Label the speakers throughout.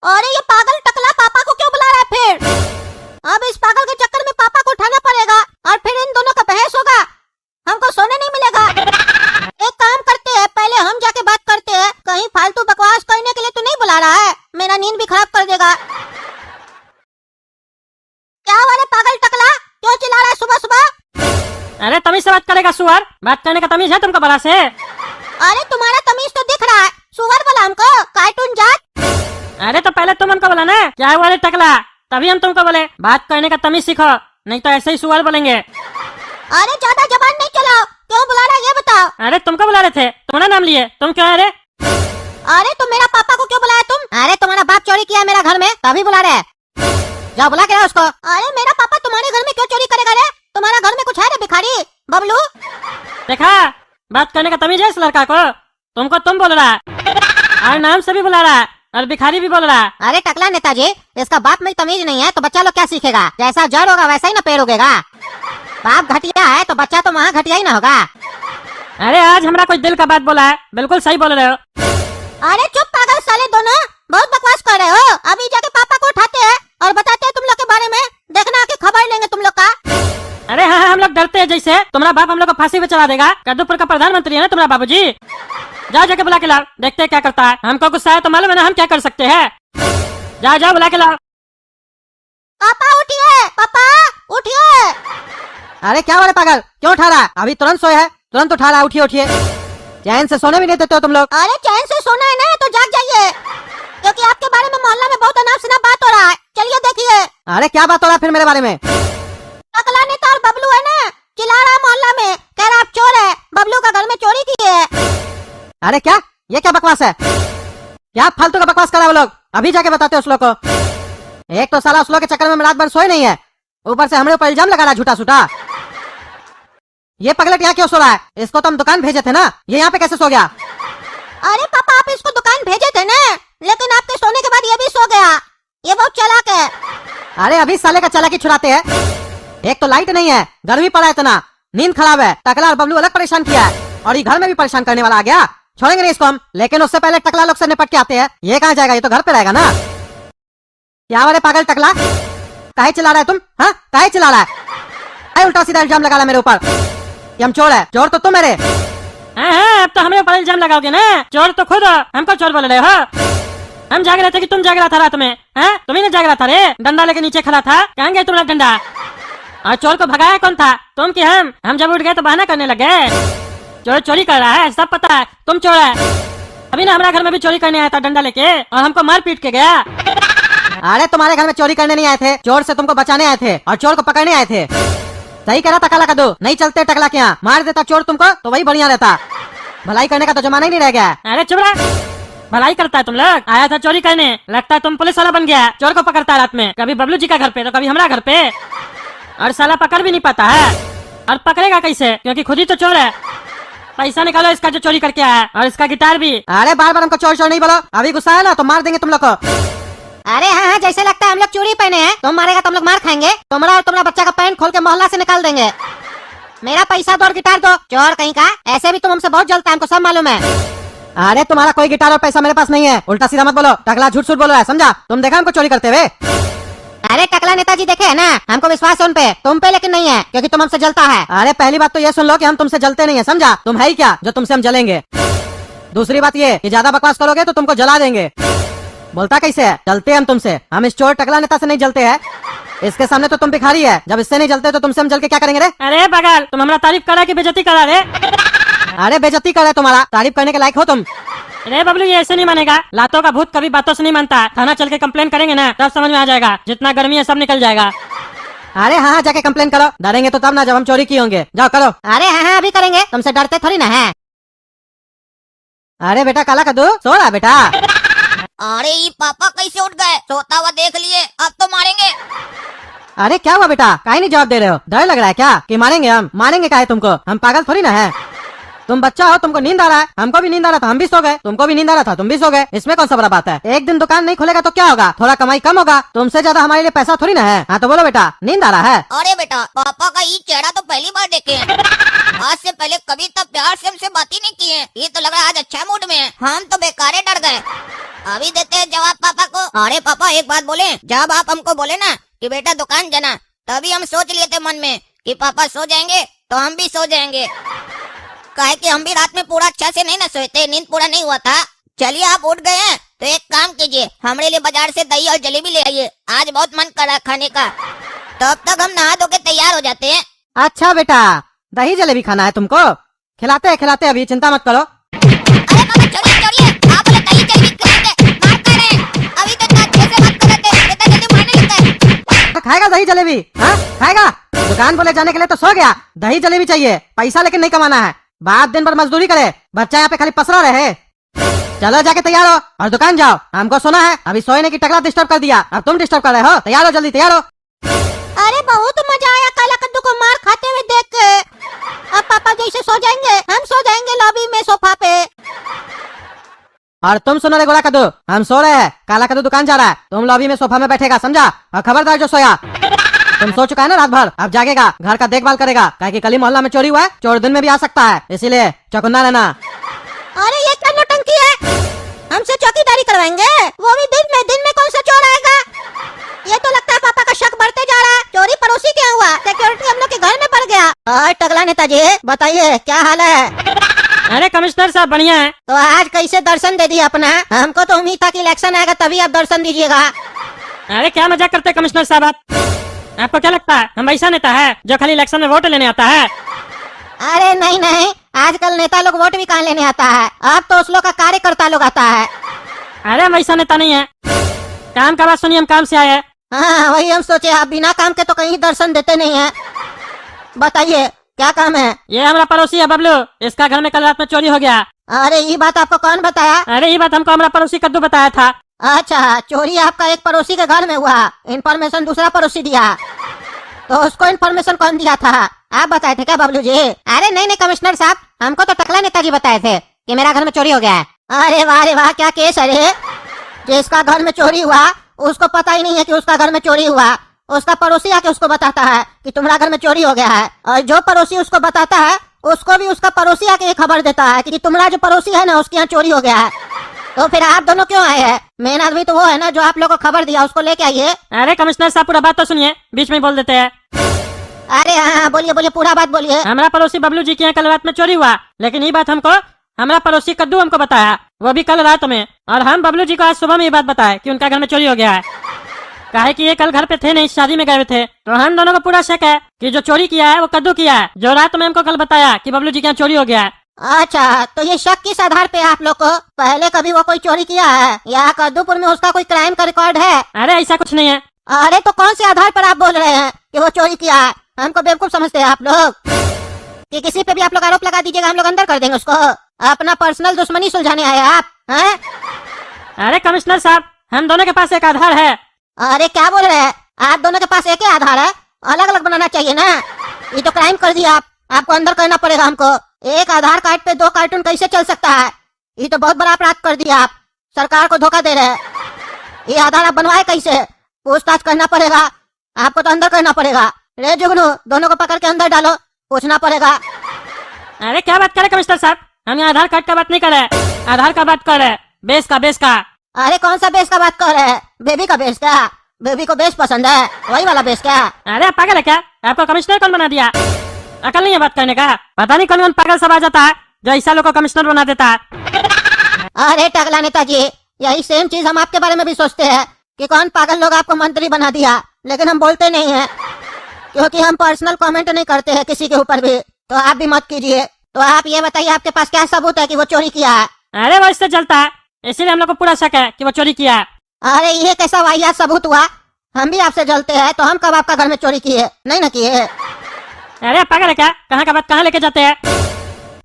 Speaker 1: अरे ये पागल टकला पापा को क्यों बुला रहा है फिर? अब इस पागल के चक्कर में पापा को उठाना पड़ेगा और फिर इन दोनों का बहस होगा। हमको सोने नहीं मिलेगा। एक काम करते हैं, पहले हम जाके बात करते हैं। कहीं फालतू बकवास करने के लिए तो नहीं बुला रहा है, मेरा नींद भी खराब कर देगा। क्या हुआ रे पागल टकला, क्यों चिल्ला रहा है सुबह सुबह?
Speaker 2: अरे तमीज से बात करेगा सुअर, बात करने का तमीज है तुमको बड़ा से?
Speaker 1: अरे तुम्हारा तमीज तो दिख रहा है, सुअर बोला हमको, कार्टून जाट।
Speaker 2: अरे तो पहले तुम हमको बोला ना क्या हुआ रे टकला, तभी हम तुमको बोले बात करने का तमीज सीखो, नहीं तो ऐसे ही सुअर बोलेंगे।
Speaker 1: अरे ज्यादा जबान नहीं चलाओ, क्यों बुला रहा है ये बताओ।
Speaker 2: अरे तुमको बुला रहे थे, तुम्हारा नाम लिए, तुम क्यों है रे?
Speaker 1: अरे तुम मेरा पापा को क्यों बुलाया तुम? अरे तुम्हारा बाप चोरी किया मेरा घर में, तभी बुला रहे हैं। जाओ बुला के लाओ उसको। अरे मेरा पापा तुम्हारे घर में क्यों चोरी करेगा रे? तुम्हारा घर में कुछ है रे भिखारी बबलू?
Speaker 2: देखा, बात करने का तमीज है इस लड़का को, तुमको तुम बोल रहा है और नाम से भी बुला रहा है और भिखारी भी बोल रहा है।
Speaker 1: अरे टकला नेताजी, इसका बाप में तमीज नहीं है तो बच्चा लोग क्या सीखेगा? जैसा जड़ होगा वैसा ही ना पेड़ उगेगा। बाप घटिया है तो बच्चा तो वहाँ घटिया ही ना होगा।
Speaker 2: अरे आज हमारा कोई दिल का बात बोला है, बिल्कुल सही बोल रहे हो।
Speaker 1: अरे चुप पागल साले दोनों, बहुत बकवास कर रहे हो। अभी जाके पापा को उठाते हैं और बताते हैं तुम लोग के बारे में, देखना आके खबर लेंगे तुम लोग का।
Speaker 2: अरे हाँ, हम लोग डरते हैं जैसे तुम्हारा बाप हम लोग को फांसी पे चढ़ा देगा। कद्दूपुर का प्रधानमंत्री है ना तुम्हारा बाबूजी। जाओ जाके बुला के लाओ, देखते हैं क्या करता है। हमको गुस्सा है तो मालूम है ना हम क्या कर सकते हैं। जाओ जाओ बुला के लाओ।
Speaker 1: पापा उठिए, पापा उठिए।
Speaker 3: अरे क्या वाले पागल, क्यों उठा रहा है? अभी तुरंत सोए है, तुरंत उठा रहा है। उठिए उठिए, चैन से सोने भी नहीं देते हो तुम लोग।
Speaker 1: अरे चैन से सोना है ना तो जाग जाइए, क्योंकि आपके बारे में मोहल्ला में बहुत अनाप शनाप बात हो रहा है। चलिए देखिए।
Speaker 3: अरे क्या बात हो रहा है फिर मेरे बारे में?
Speaker 1: टकला नेता और बबलू है ना, चिल्ला रहा है मोहल्ला में, कह रहा आप चोर है, बबलू का घर में चोरी की है।
Speaker 3: अरे क्या, ये क्या बकवास है? क्या फालतू का बकवास कर रहा है वो लोग? अभी जाके बताते उस लोग को। एक तो साला उस लोग के चक्कर में रात भर सोए नहीं है, ऊपर से हमारे ऊपर इल्जाम लगा रहा है झूठा सूठा। ये पगलट यहाँ क्यों सो रहा है? इसको तो हम दुकान भेजे थे ना, ये यहाँ पे कैसे सो गया?
Speaker 1: अरे पापा आप इसको दुकान भेजे थे ना, लेकिन आपके सोने के बाद ये भी सो गया। ये बहुत चालाक है।
Speaker 3: अरे अभी साले का चालाकी छुड़ाते हैं। एक तो लाइट नहीं है, गर्मी पड़ा है इतना, नींद खराब है, टकला और बबलू अलग परेशान किया है, और ये घर में भी परेशान करने वाला आ गया। छोड़ेंगे नहीं इसको हम, लेकिन उससे पहले टकला लोग से निपट के आते हैं। ये कहाँ जाएगा, ये तो घर पे रहेगा ना। क्या वाले पागल टकला, काहे चिल्ला रहा है तुम? हाँ काहे चिल्ला रहा है? उल्टा सीधा इल्जाम लगा रहा है मेरे ऊपर कि हम चोर है। चोर तो तुम मेरे।
Speaker 2: हाँ, अब तो हमें ऊपर इल्जाम लगाओगे ना। चोर तो खुद हो, हमको चोर बोल रहे हो। हम जाग रहे थे कि तुम जाग रहा था रात में? हाँ तुम्ही ने जाग रहा था रे, डंडा लेके नीचे खड़ा था, कहाँ गए तुम्हारा डंडा? और चोर को भगाया कौन था, तुम कि हम जब उठ गए तो बहाना करने लगे। चोर चोरी कर रहा है, सब पता है, तुम चोर है। अभी ना हमारा घर में भी चोरी करने आया था डंडा लेके, और हमको मार पीट के गया।
Speaker 3: अरे तुम्हारे घर में चोरी करने नहीं आए थे, चोर से तुमको बचाने आए थे और चोर को पकड़ने आए थे। सही कह रहा था काला कद्दू, नहीं चलते टकला के यहाँ, मार देता चोर तुमको तो वही बढ़िया रहता। भलाई करने का तो जमाना ही नहीं रह गया।
Speaker 2: अरे चुप रहा, भलाई करता है तुम लोग। आया था चोरी करने, लगता है तुम पुलिस वाला बन गया। चोर को पकड़ता है रात में, कभी बबलू जी का घर पे तो कभी हमारा घर पे, और साला पकड़ भी नहीं पाता है। और पकड़ेगा कैसे, क्योंकि खुद ही तो चोर है। पैसा निकालो इसका जो चोरी करके आया, और इसका गिटार भी।
Speaker 3: अरे बार बार हमको चोर चोर नहीं बोलो, अभी गुस्सा है ना तो मार देंगे तुम लोग को।
Speaker 1: अरे हाँ हाँ, जैसे लगता है हम लोग चोरी पहने हैं, तुम मारेगा तो हम लोग मार खाएंगे। तुम्हारा और तुम्हारा बच्चा का पैंट खोल के मोहल्ला से निकाल देंगे। मेरा पैसा दो और गिटार दो, चोर कहीं का। ऐसे भी तुम हमसे बहुत जलता है, हमको सब मालूम है।
Speaker 3: अरे तुम्हारा कोई गिटार और पैसा मेरे पास नहीं है, उल्टा सीधा मत बोलो। टकला झूठ झूठ बोल रहा है, समझा? तुम देखा हमको चोरी करते हुए?
Speaker 1: अरे टकला नेताजी देखे है ना, हमको विश्वास है उन पे, तुम पे लेकिन नहीं है, क्योंकि तुम हमसे जलता है।
Speaker 3: अरे पहली बात तो ये सुन लो कि हम तुमसे जलते नहीं है, समझा? तुम है ही क्या जो तुमसे हम जलेंगे? दूसरी बात ये कि ज्यादा बकवास करोगे तो तुमको जला देंगे। बोलता कैसे है, जलते हैं हम तुमसे। हम इस चोर टकला नेता से नहीं जलते हैं, इसके सामने तो तुम भिखारी है। जब इससे नहीं जलते तो तुमसे हम जल के क्या करेंगे रे?
Speaker 2: अरे बगल, तुम हमारा तारीफ करा कि बेइज्जती करा रे?
Speaker 3: अरे बेइज्जती कर रहे, तुम्हारा तारीफ करने के लायक हो तुम।
Speaker 2: अरे बबलू ये ऐसे नहीं मानेगा, लातों का भूत कभी बातों से नहीं मानता। थाना चल के कंप्लेन करेंगे ना, तब समझ में आ जाएगा। जितना गर्मी है सब निकल जाएगा।
Speaker 3: अरे हाँ जाके कंप्लेन करो, डरेंगे तो तब ना जब हम चोरी किए होंगे। जाओ करो।
Speaker 1: अरे हाँ हाँ अभी करेंगे, तुमसे डरते थोड़ी ना है।
Speaker 3: अरे बेटा काला कद्दू, सो रहा बेटा?
Speaker 1: अरे ये पापा कैसे उठ गए, सोता हुआ देख लिए, अब तो मारेंगे।
Speaker 3: अरे क्या हुआ बेटा, काहे नहीं जवाब दे रहे हो? डर लग रहा है क्या कि मारेंगे? हम मारेंगे काहे तुमको? हम पागल थोड़ी ना है। तुम बच्चा हो, तुमको नींद आ रहा है, हमको भी नींद आ रहा था, हम भी सो गए। तुमको भी नींद आ रहा था, तुम भी सो गए। इसमें कौन सा बड़ा बात है? एक दिन दुकान नहीं खुलेगा तो क्या होगा, थोड़ा कमाई कम होगा, तुमसे ज्यादा हमारे लिए पैसा थोड़ी ना है। हाँ तो बोलो बेटा, नींद आ रहा है?
Speaker 1: अरे बेटा, पापा का ये चेहरा तो पहली बार देखे हैं। आज से पहले कभी तब प्यार से हमसे बात ही नहीं की है। ये तो लग रहा है आज अच्छा मूड में है। हम तो बेकारे डर गए। अभी देते हैं जवाब पापा को। अरे पापा एक बात बोले, जब आप हमको बोले ना कि बेटा दुकान जाना, तभी हम सोच लिए थे मन में कि पापा सो जाएंगे तो हम भी सो जाएंगे। काहे कि हम भी रात में पूरा अच्छा से नहीं ना सोए थे, नींद पूरा नहीं हुआ था। चलिए आप उठ गए हैं तो एक काम कीजिए, हमारे लिए बाजार से दही और जलेबी ले आइए, आज बहुत मन कर रहा है खाने का। तब तक हम नहा धो के तैयार हो जाते हैं।
Speaker 3: अच्छा बेटा, दही जलेबी खाना है तुमको? खिलाते हैं अभी, चिंता मत करो।
Speaker 1: अरे पापा छोड़िए छोड़िए, आप बोले दही जलेबी खिलाते, मारते रहे। अभी तक अच्छे से बात कर रहे थे, इतना जल्दी मारने लगता है।
Speaker 3: तो खाएगा दही जलेबी? हाँ खाएगा? दुकान बोले जाने के लिए तो सो गया, दही जलेबी चाहिए, पैसा लेकिन नहीं कमाना है। बाप दिन भर मजदूरी करे, बच्चा यहाँ पे खाली पसरा रहे। चलो जाके तैयार हो और दुकान जाओ, हमको सोना है। अभी सोने की टकला डिस्टर्ब कर दिया, अब तुम डिस्टर्ब कर रहे हो। तैयार हो, जल्दी तैयार हो।
Speaker 1: अरे बहुत मजा आया काला कद्दू को मार खाते हुए देख के। अब पापा जैसे सो जाएंगे, हम सो जाएंगे लॉबी में सोफा पे।
Speaker 3: और तुम सुनो रे गोला कद्दू, हम सो रहे हैं, काला कद्दू दुकान जा रहा है, तुम लॉबी में सोफा में बैठेगा, समझा? और खबरदार जो सोया, तुम सो चुका है ना रात भर, अब जागेगा, घर का देखभाल करेगा, काहे कि कल ही मोहल्ला में चोरी हुआ है, चोर दिन में भी आ सकता है, इसीलिए चौकन्ना रहना।
Speaker 1: अरे ये क्या नौटंकी है, हमसे चौकीदारी करवाएंगे, वो भी दिन में कौन सा चोर आएगा? ये तो लगता है पापा का शक बढ़ते जा रहा है। चोरी पड़ोसी क्या हुआ, सिक्योरिटी हम लोग के घर में पड़ गया। और टगला नेताजी बताइए क्या हाल है?
Speaker 2: अरे कमिश्नर साहब बढ़िया है।
Speaker 1: तो आज कैसे दर्शन दे दिया अपना? हमको तो उम्मीद था कि इलेक्शन आएगा तभी आप दर्शन दीजिएगा।
Speaker 2: अरे क्या मजाक करते हैं कमिश्नर साहब आप? आपको क्या लगता है हम ऐसा नेता है जो खाली इलेक्शन में वोट लेने आता है?
Speaker 1: अरे नहीं नहीं, आजकल नेता लोग वोट भी कहाँ लेने आता है, अब तो उस लोग का कार्यकर्ता लोग आता है।
Speaker 2: अरे हम ऐसा नेता नहीं है, काम का बात सुनिए, हम काम से आए हैं।
Speaker 1: हाँ वही हम सोचे, आप बिना काम के तो कहीं दर्शन देते नहीं है। बताइए क्या काम है?
Speaker 2: ये हमारा पड़ोसी है बबलू, इसका घर में कल रात में चोरी हो गया।
Speaker 1: अरे ये बात आपको कौन बताया?
Speaker 2: अरे ये बात हमको हमारा पड़ोसी कद्दू बताया था।
Speaker 1: अच्छा, चोरी आपका एक पड़ोसी के घर में हुआ, इन्फॉर्मेशन दूसरा पड़ोसी दिया, तो उसको इन्फॉर्मेशन कौन दिया था? आप बताए थे क्या बबलू जी? अरे नहीं नहीं कमिश्नर साहब, हमको तो टकला नेताजी बताए थे कि मेरा घर में चोरी हो गया है। अरे वाह क्या केस है रे, जिसका घर में चोरी हुआ उसको पता ही नहीं है कि उसका घर में चोरी हुआ, उसका पड़ोसी आके उसको बताता है कि तुम्हारा घर में चोरी हो गया है, और जो पड़ोसी उसको बताता है उसको भी उसका पड़ोसी आके ये खबर देता है कि तुम्हारा जो पड़ोसी है ना उसके यहाँ चोरी हो गया है। तो फिर आप दोनों क्यों आए हैं? मेन आदमी तो वो है ना जो आप लोग को खबर दिया, उसको लेके आइए।
Speaker 2: अरे कमिश्नर साहब पूरा बात तो सुनिए, बीच में बोल देते हैं।
Speaker 1: अरे हाँ बोलिए बोलिए, पूरा बात बोलिए।
Speaker 2: हमारा पड़ोसी बबलू जी के यहाँ कल रात में चोरी हुआ, लेकिन ये बात हमको हमारा पड़ोसी कद्दू हमको बताया, वो भी कल रात में, और हम बबलू जी को आज सुबह में ये बात बताए कि उनका घर में चोरी हो गया है। काहे कि ये कल घर पे थे नहीं, शादी में गए थे, तो हम दोनों को पूरा शक है कि जो चोरी किया है वो कद्दू किया है, जो रात में हमको कल बताया कि बबलू जी के यहाँ चोरी हो गया है।
Speaker 1: अच्छा, तो ये शक किस आधार पे आप लोग को? पहले कभी वो कोई चोरी किया है या कद्दूपुर में उसका कोई क्राइम का रिकॉर्ड है?
Speaker 2: अरे ऐसा कुछ नहीं है।
Speaker 1: अरे तो कौन से आधार पर आप बोल रहे हैं कि वो चोरी किया है? हमको बेवकूफ समझते हैं आप लोग कि किसी पे भी आप लोग आरोप लगा दीजिएगा, हम लोग अंदर कर देंगे उसको। अपना पर्सनल दुश्मनी सुलझाने आए आप हैं?
Speaker 2: अरे कमिश्नर साहब, हम दोनों के पास एक आधार है।
Speaker 1: अरे क्या बोल रहे हैं? आप दोनों के पास एक ही आधार है, अलग अलग बनाना चाहिए ना। ये तो क्राइम कर दिया आप, आपको अंदर करना पड़ेगा हमको। एक आधार कार्ड पे 2 कार्टून कैसे चल सकता है? ये तो बहुत बड़ा अपराध कर दिया आप, सरकार को धोखा दे रहे हैं। ये आधार आप बनवाए कैसे? पूछताछ करना पड़ेगा आपको, तो अंदर करना पड़ेगा। रे जुगनू, दोनों को पकड़ के अंदर डालो, पूछना पड़ेगा।
Speaker 2: अरे क्या बात करे कमिश्नर साहब, हम यहाँ आधार कार्ड का बात नहीं कर रहे, आधार का बात कर रहे, बेस का।
Speaker 1: अरे कौन सा बेस का बात कर रहे हैं? बेबी का बेस क्या? बेबी को बेस पसंद है, वही वाला बेस क्या?
Speaker 2: अरे आप पागल है क्या? आपको कमिश्नर कौन बना दिया? अकल नहीं है बात करने का? पता नहीं कौन कौन पागल सब आ जाता है जो ऐसा लोग को कमिश्नर बना देता है।
Speaker 1: अरे टगला नेताजी, यही सेम चीज हम आपके बारे में भी सोचते हैं कि कौन पागल लोग आपको मंत्री बना दिया, लेकिन हम बोलते नहीं है क्योंकि हम पर्सनल कमेंट नहीं करते हैं किसी के ऊपर भी, तो आप भी मत कीजिए। तो आप ये बताइए आपके पास क्या सबूत है कि वो चोरी किया है?
Speaker 2: अरे वो इससे चलता है, इसीलिए हम लोग को पूरा शक है कि वो चोरी किया है।
Speaker 1: अरे ये कैसा वाहियात सबूत हुआ? हम भी आपसे जलते हैं, तो हम कब आपका घर में चोरी किए? नहीं ना किए।
Speaker 2: अरे आप पागल है क्या? कहाँ का बात कहाँ लेके जाते हैं?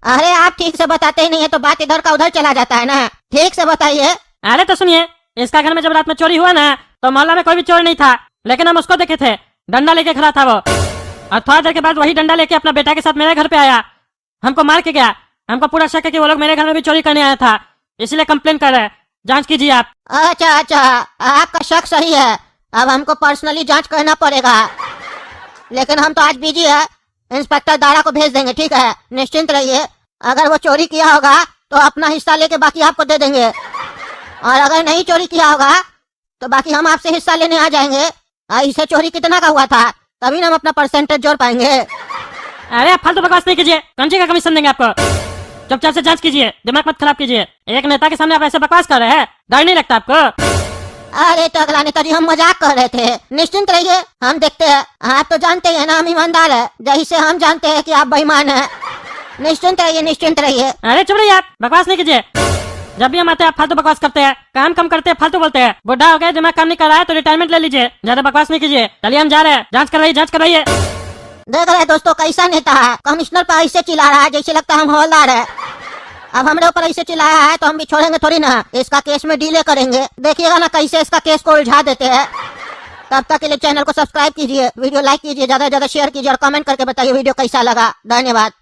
Speaker 1: अरे आप ठीक से बताते ही नहीं है तो बात इधर का उधर चला जाता है ना, ठीक से बताइए।
Speaker 2: अरे तो सुनिए, इसका घर में जब रात में चोरी हुआ ना, तो मोहल्ला में कोई भी चोर नहीं था, लेकिन हम उसको देखे थे, डंडा लेके खड़ा था वो, और थोड़ा देर के बाद वही डंडा लेके अपना बेटा के साथ मेरे घर पे आया, हमको मार के गया। हमको पूरा शक है कि वो लोग मेरे घर में भी चोरी करने आया था, इसलिए कंप्लेन कर रहे हैं, जांच कीजिए आप।
Speaker 1: अच्छा, आपका शक सही है, अब हमको पर्सनली जांच करना पड़ेगा, लेकिन हम तो आज बिजी है, इंस्पेक्टर दारा को भेज देंगे, ठीक है? निश्चिंत रहिए, अगर वो चोरी किया होगा तो अपना हिस्सा लेके बाकी आपको दे देंगे। और अगर नहीं चोरी किया होगा तो बाकी हम आपसे हिस्सा लेने आ जाएंगे। इसे चोरी कितना का हुआ था तभी ना हम अपना परसेंटेज जोड़ पाएंगे।
Speaker 2: अरे आप फालतू बकवास नहीं कीजिए, कौन सी का कमीशन देंगे आपको? चुपचाप से जांच कीजिए, दिमाग मत खराब कीजिए। एक नेता के सामने आप ऐसे बकवास कर रहे हैं, डर नहीं लगता आपको?
Speaker 1: अरे तो अगला नेता जी हम मजाक कर रहे थे, निश्चिंत रहिए हम देखते हैं। आप तो जानते हैं ना हम ईमानदार है, जैसे हम जानते हैं कि आप बेईमान हैं। निश्चिंत रहिए, निश्चिंत रहिए।
Speaker 2: अरे चुप रहिए, आप बकवास नहीं कीजिए। जब भी हम आते हैं आप फालतू बकवास करते हैं, काम कम करते हैं, फालतू बोलते हैं। बुढ़ा हो गया, दिमाग काम नहीं कर रहा है तो रिटायरमेंट ले लीजिए, ज्यादा बकवास नहीं कीजिए। चलिए हम जा रहे हैं, जांच करवाइए, जांच करवाइए।
Speaker 1: देख रहे दोस्तों कैसा नेता है, कमिश्नर पर ऐसे चिल्ला रहा है जैसे लगता है हम हवलदार है। अब हमारे ऊपर ऐसे चिल्लाया है तो हम भी छोड़ेंगे थोड़ी ना, इसका केस में डीले करेंगे। देखिएगा ना कैसे इसका केस को उलझा देते हैं। तब तक के लिए चैनल को सब्सक्राइब कीजिए, वीडियो लाइक कीजिए, ज्यादा से ज्यादा शेयर कीजिए और कमेंट करके बताइए वीडियो कैसा लगा। धन्यवाद।